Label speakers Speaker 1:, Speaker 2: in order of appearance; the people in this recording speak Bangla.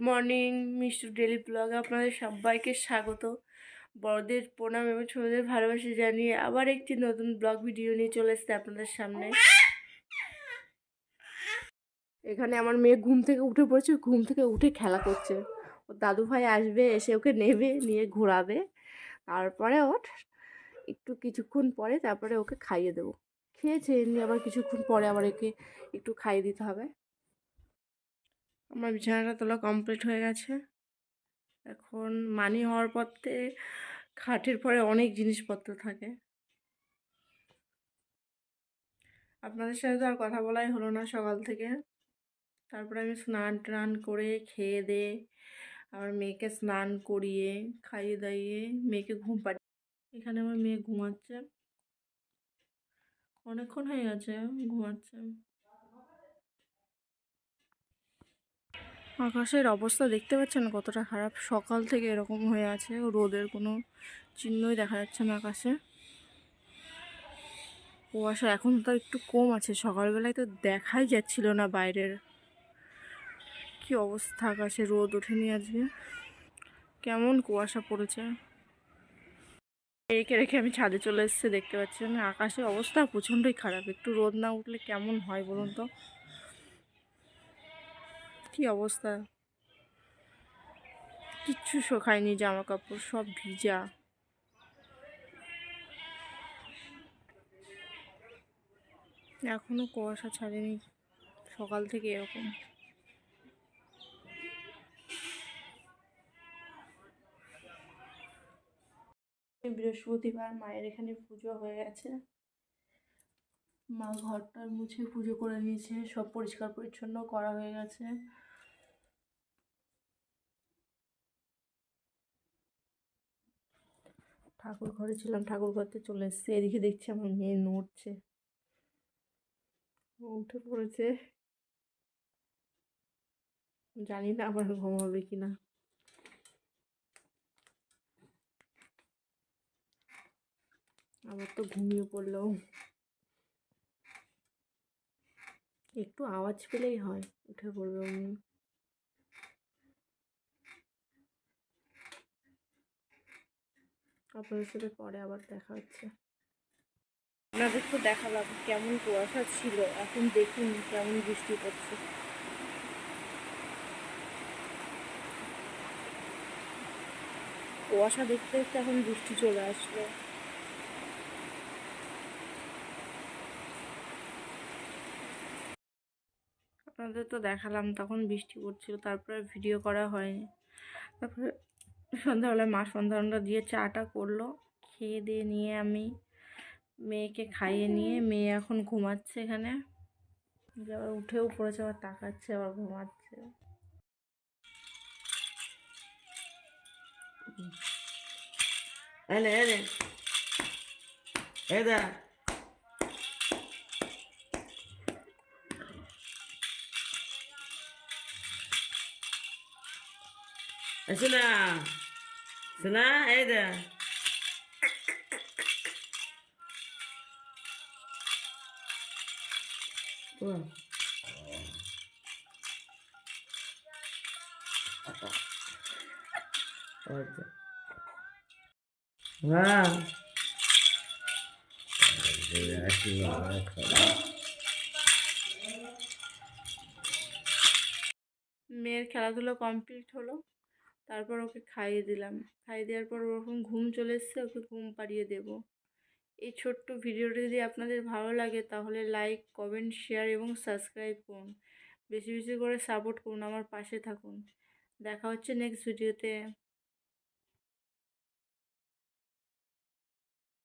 Speaker 1: মর্নিং মিষ্টু ডেলি ব্লগে আপনাদের সবাইকে স্বাগত। বড়দের প্রণাম এবং ছোটদের ভালোবাসা জানিয়ে আবার একটি নতুন ব্লগ ভিডিও নিয়ে চলে এসেছে আপনাদের সামনে। এখানে আমার মেয়ে ঘুম থেকে উঠে পড়েছে, ঘুম থেকে উঠে খেলা করছে। ওর দাদু ভাই আসবে, এসে ওকে নেবে, নিয়ে ঘোরাবে, তারপরে ওর কিছুক্ষণ পরে তারপরে ওকে খাইয়ে দেবো। খেয়েছে এমনি, আবার কিছুক্ষণ পরে আবার একে একটু খাইয়ে দিতে হবে। আমার বিছানাটা তোলা কমপ্লিট হয়ে গেছে। এখন মানি হওয়ার পথে খাটের পরে অনেক জিনিসপত্র থাকে। আপনাদের সাথে তো আর কথা বলাই হলো না সকাল থেকে। তারপরে আমি স্নান টান করে খেয়ে দিয়ে আমার মেয়েকে স্নান করিয়ে খাইয়ে দাইয়ে মেয়েকে ঘুম পাড়িয়ে, এখানে আমার মেয়ে ঘুমাচ্ছে, অনেকক্ষণ হয়ে গেছে ঘুমাচ্ছে। আকাশের অবস্থা দেখতে পাচ্ছেন কতটা খারাপ, সকাল থেকে এরকম হয়ে আছে, রোদের কোনো চিহ্নই দেখা যাচ্ছে না আকাশে। কুয়াশা এখন তো একটু কম আছে, সকালবেলায় তো দেখাই যাচ্ছিল না বাইরের কি অবস্থা। আকাশে রোদ ওঠেনি আজকে, কেমন কুয়াশা পড়েছে। একে রেখে আমি ছাদে চলে এসেছি, দেখতে পাচ্ছেন আকাশের অবস্থা প্রচণ্ডই খারাপ। একটু রোদ না উঠলে কেমন হয় বলুন তো, কি অবস্থা। কিচ্ছু শোকায়নি, জামা কাপড় সব ভিজা। এখনো কুয়াশা ছাড়েনি, সকাল থেকে এরকম। বৃহস্পতিবার মায়ের এখানে পুজো হয়ে গেছে, মা ঘরটা মুছে পুজো করে নিয়েছে, সব পরিষ্কার পরিচ্ছন্ন করা হয়ে গেছে। ঠাকুর ঘরে ছিলাম, ঠাকুর ঘরতে চলে এসেছি, এদিকে দেখছি আমার মেয়ে নড়ছে, উঠে পড়েছে, জানি না আবার ঘুমাবে কিনা। আবার তো ঘুমিয়ে পড়লো, একটু আওয়াজ পেলেই হয় উঠে পড়বে অমনি। আপনাদের সাথে পরে আবার দেখা হচ্ছে। আপনাদের তো দেখালাম কেমন কুয়াশা ছিল, এখন দেখুন কেমন বৃষ্টি পড়ছে। কুয়াশা দেখতে দেখতে এখন বৃষ্টি চলে আসলো। আপনাদের তো দেখালাম তখন বৃষ্টি পড়ছিল, তারপরে ভিডিও করা হয়নি। তারপরে সন্ধ্যাবেলায় মা সন্ধ্যা দিয়ে চাটা করলো, খেয়ে দিয়ে নিয়ে আমি মেয়েকে খাইয়ে নিয়ে মেয়ে এখন ঘুমাচ্ছে এখানে। আবার উঠেও পড়েছে, আবার তাকাচ্ছে, আবার ঘুমাচ্ছে। এনে এনে এদা শোনা শোনা এদা মেয়ের খেলাধুলো কমপ্লিট হলো, তারপর ওকে খাইয়ে দিলাম। খাইয়ে দেওয়ার পর ওরকম ঘুম চলে এসছে, ওকে ঘুম পাড়িয়ে দেব। এই ছোট্ট ভিডিওটা যদি আপনাদের ভালো লাগে তাহলে লাইক কমেন্ট শেয়ার এবং সাবস্ক্রাইব করুন, বেশি বেশি করে সাপোর্ট করুন, আমার পাশে থাকুন। দেখা হচ্ছে নেক্সট ভিডিওতে।